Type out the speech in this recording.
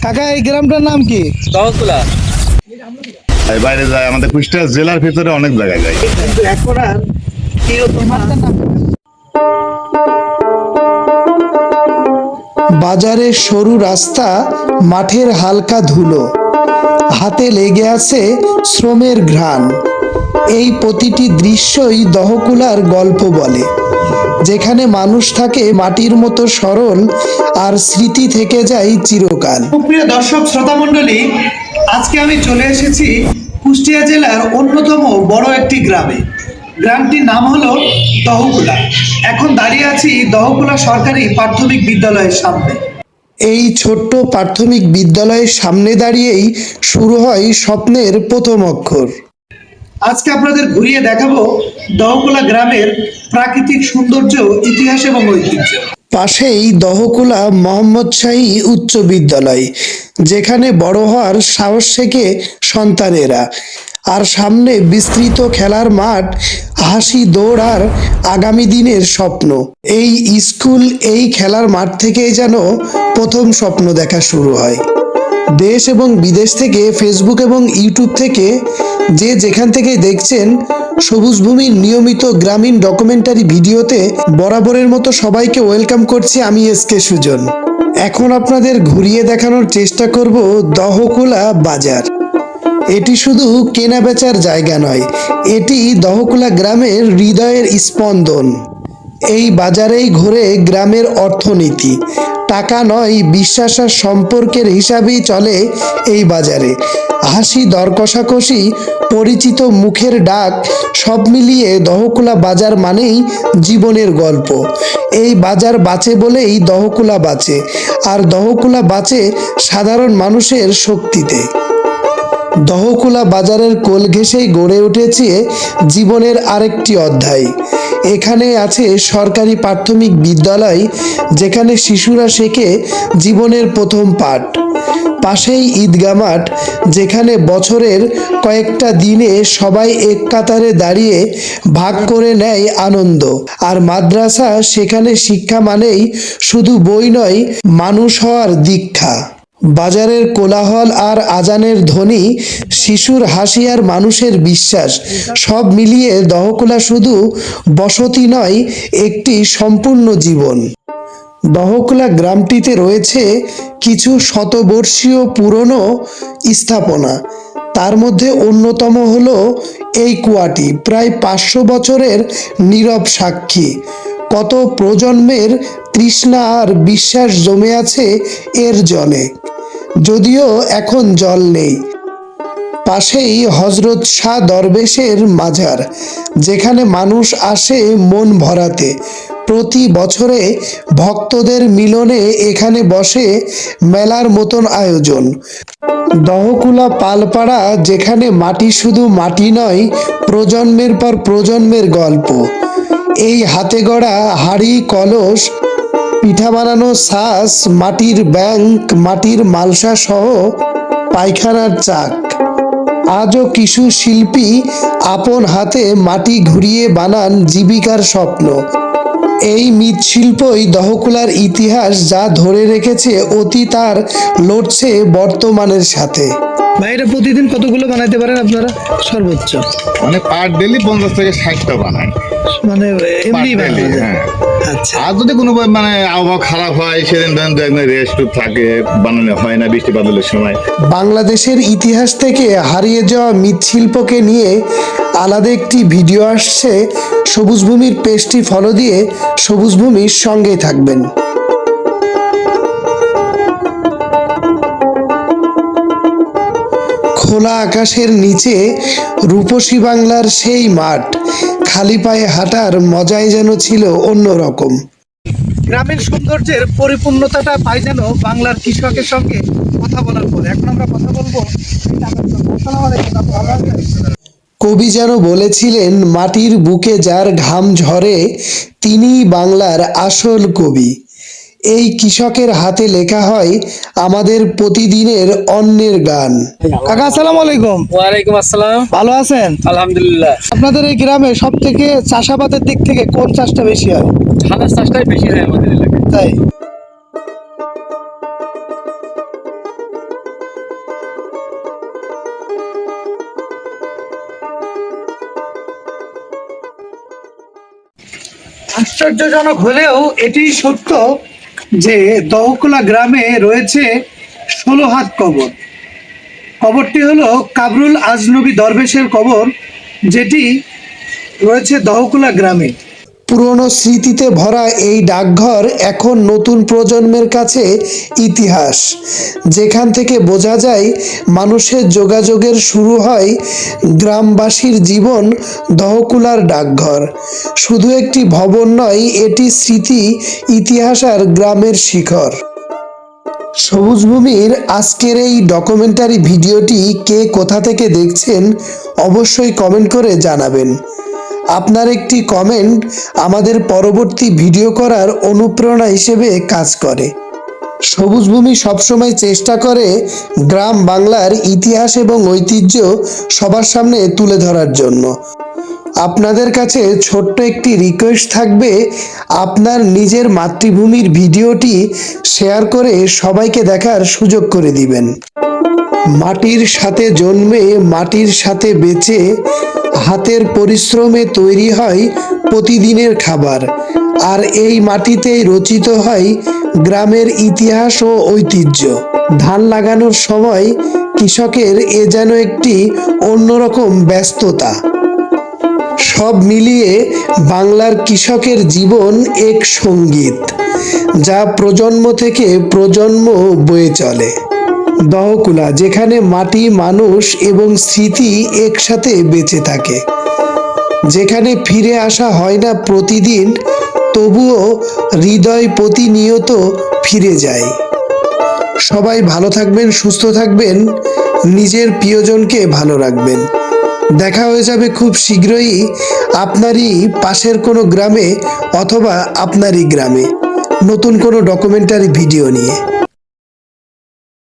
কাকা এই গ্রামটার নাম কি? দহকুলা। বাইরে যায়, আমাদের কুষ্টিয়া জেলার ভিতরে অনেক জায়গায় যায়। কিন্তু এখন আর বাজারের সরু রাস্তা, মাঠের হালকা ধুলো, হাতে লেগে আছে শ্রমের ঘ্রাণ। এই প্রতিটি দৃশ্যই দহকুলার গল্প বলে, যেখানে মানুষ থাকে মাটির মতো সরল আর স্মৃতি থেকে যায় চিরকাল। প্রিয় দর্শক শ্রোতা মণ্ডলী, আজকে আমি চলে এসেছি কুষ্টিয়া জেলার অন্যতম বড় একটি গ্রামে। গ্রামটির নাম হলো দহকুলা। এখন দাঁড়িয়ে আছি দহকুলা সরকারি প্রাথমিক বিদ্যালয়ের সামনে। এই ছোট্ট প্রাথমিক বিদ্যালয়ের সামনে দাঁড়িয়েই শুরু হয় স্বপ্নের প্রথম অক্ষর। আজকে আপনাদের ঘুরিয়ে দেখাবো দহকুলা গ্রামের প্রাকৃতিক সৌন্দর্য, ইতিহাস এবং ঐতিহ্য। পাশেই দহকুলা মোহাম্মদ শাহী উচ্চ বিদ্যালয়, যেখানে বড় হওয়ার সাহস শেখে সন্তানেরা। আর সামনে বিস্তৃত খেলার মাঠ, হাসি, দৌড় আর আগামী দিনের স্বপ্ন। এই স্কুল, এই খেলার মাঠ থেকেই যেন প্রথম স্বপ্ন দেখা শুরু হয়। দেশ এবং বিদেশ থেকে, ফেসবুক এবং ইউটিউব থেকে যে যেখান থেকে দেখছেন, সবুজ ভূমির নিয়মিত গ্রামীণ ডকুমেন্টারি ভিডিওতে বরাবরের মতো সবাইকে ওয়েলকাম করছি আমি এসকে সুজন। এখন আপনাদের ঘুরিয়ে দেখানোর চেষ্টা করব দহকুলা বাজার। এটি শুধু কেনা বেচার জায়গা নয়, এটি দহকুলা গ্রামের হৃদয়ের স্পন্দন। এই বাজারেই ঘুরে গ্রামের অর্থনীতি। টাকা নয়, বিশ্বাস আর সম্পর্কের হিসাবেই চলে এই বাজারে। হাসি, দর কষাকষি, পরিচিত মুখের ডাক, সব মিলিয়ে দহকুলা বাজার মানেই জীবনের গল্প। এই বাজার বাঁচে বলেই দহকুলা বাঁচে, আর দহকুলা বাঁচে সাধারণ মানুষের শক্তিতে। দহকুলা বাজারের কোল ঘেঁষেই গড়ে উঠেছে জীবনের আরেকটি অধ্যায়। এখানে আছে সরকারি প্রাথমিক বিদ্যালয়, যেখানে শিশুরা শেখে জীবনের প্রথম পাঠ। পাশেই ঈদগাহ মাঠ, যেখানে বছরের কয়েকটা দিনে সবাই এক কাতারে দাঁড়িয়ে ভাগ করে নেয় আনন্দ। আর মাদ্রাসা, সেখানে শিক্ষা মানেই শুধু বই নয়, মানুষ হওয়ার দীক্ষা। বাজারের কোলাহল আর আজানের ধ্বনি, শিশুর হাসি আর মানুষের বিশ্বাস, সব মিলিয়ে দহকুলা শুধু বসতি নয়, একটি সম্পূর্ণ জীবন। দহকুলা গ্রামটিতে রয়েছে কিছু শতবর্ষীয় পুরনো স্থাপনা। তার মধ্যে অন্যতম হলো এই কুয়াটি, প্রায় 500 বছরের নীরব সাক্ষী। কত প্রজন্মের তৃষ্ণা আর বিশ্বাস জমে আছে এর জলে। যদিও এখন জল নেই। পাশেই হজরত শাহ দরবেশের মাজার, যেখানে মানুষ আসে মন ভরাতে। প্রতি বছরে ভক্তদের মিলনে এখানে বসে মেলার মতন আয়োজন। দহকুলা পালপাড়া, যেখানে মাটি শুধু মাটি নয়, প্রজন্মের পর প্রজন্মের গল্প। এই হাতে গড়া হাড়ি, কলস, পিঠা বানানো ছাঁচ, মাটির ব্যাংক, মাটির মালসা সহ পায়খানার চাক। আজও কিছু শিল্পী আপন হাতে মাটি ঘুরিয়ে বানান জীবিকার স্বপ্ন। এই মৃৎশিল্পই দহকুলার ইতিহাস, যা ধরে রেখেছে অতীত আর লড়ছে বর্তমানের সাথে। বাইরে প্রতিদিন কতগুলো বানাইতে পারেন আপনারা সর্বোচ্চ? মানে পার ডেলি 50 থেকে 60টা বানায়, মানে এমনি বানানো যায়? হ্যাঁ। আচ্ছা, আর যদি কোনো মানে আবহাওয়া খারাপ হয়, সেদিন রেস্ট থাকে, বানানো হয় না বৃষ্টি বাদলের সময়। বাংলাদেশের ইতিহাস থেকে হারিয়ে যাওয়া মৃৎশিল্পকে নিয়ে আলাদা একটি ভিডিও আসছে। সবুজ ভূমির পেজটি ফলো দিয়ে সবুজ ভূমির সঙ্গেই থাকবেন। খোলা আকাশের নিচে রূপসী বাংলার সেই মাঠ, খালি পায়ে হাঁটার মজাই যেন ছিল অন্যরকম। গ্রামের সৌন্দর্যের পরিপূর্ণতাটা পাই যেন বাংলার কৃষকের সঙ্গে কথা বলার পর। এখন আমরা কথা বলবো। কবি যেন বলেছিলেন, মাটির বুকে যার ঘাম ঝরে, তিনিই বাংলার আসল কবি। এই কৃষকের হাতে লেখা হয় আমাদের প্রতিদিনের অন্নের গান। কাকা আসসালামু আলাইকুম। ওয়ালাইকুম আসসালাম। ভালো আছেন? আলহামদুলিল্লাহ। আপনাদের এই গ্রামে সব থেকে চাষাবাদের দিক থেকে কোন চাষটা বেশি হয়? ধানের চাষটাই বেশি হয় আমাদের এলাকায়। তাই আশ্চর্যজনক হলেও এটি সত্য যে দহকুলা গ্রামে রয়েছে 16 হাত কবর। কবরটি হলো কাবরুল আজনবী দরবেশের কবর, যেটি রয়েছে দহকুলা গ্রামে। পুরনো স্মৃতিতে ভরা এই ডাকঘর এখন নতুন প্রজন্মের কাছে ইতিহাস, যেখান থেকে বোঝা যায় মানুষের যোগাযোগের শুরু হয় গ্রামবাসীর জীবন। দহকুলার ডাকঘর শুধু একটি ভবন নয়, এটি স্মৃতি, ইতিহাস আর গ্রামের শিখর। সবুজভূমির আজকের এই ডকুমেন্টারি ভিডিওটি কে কোথা থেকে দেখছেন অবশ্যই কমেন্ট করে জানাবেন। আপনার একটি কমেন্ট আমাদের পরবর্তী ভিডিও করার অনুপ্রেরণা হিসেবে কাজ করে। সবুজভূমি সবসময় চেষ্টা করে গ্রাম বাংলার ইতিহাস এবং ঐতিহ্য সবার সামনে তুলে ধরার জন্য। আপনাদের কাছে ছোট্ট একটি রিকোয়েস্ট থাকবে, আপনার নিজের মাতৃভূমির ভিডিওটি শেয়ার করে সবাইকে দেখার সুযোগ করে দিবেন। মাটির সাথে জন্মে, মাটির সাথে বেঁচে, হাতের পরিশ্রমে তৈরি হয় প্রতিদিনের খাবার, আর এই মাটিতেই রচিত হয় গ্রামের ইতিহাস ও ঐতিহ্য। ধান লাগানোর সময় কৃষকের এ যেন একটি অন্যরকম ব্যস্ততা। সব মিলিয়ে বাংলার কৃষকের জীবন এক সঙ্গীত, যা প্রজন্ম থেকে প্রজন্ম বয়ে চলে। দহকুলা, যেখানে মাটি, মানুষ এবং স্মৃতি একসাথে বেঁচে থাকে, যেখানে ফিরে আসা হয় না প্রতিদিন, তবুও হৃদয় প্রতিনিয়ত ফিরে যায়। সবাই ভালো থাকবেন, সুস্থ থাকবেন, নিজের প্রিয়জনকে ভালো রাখবেন। দেখা হয়ে যাবে খুব শীঘ্রই আপনারই পাশের কোনো গ্রামে অথবা আপনারই গ্রামে নতুন কোনো ডকুমেন্টারি ভিডিও নিয়ে।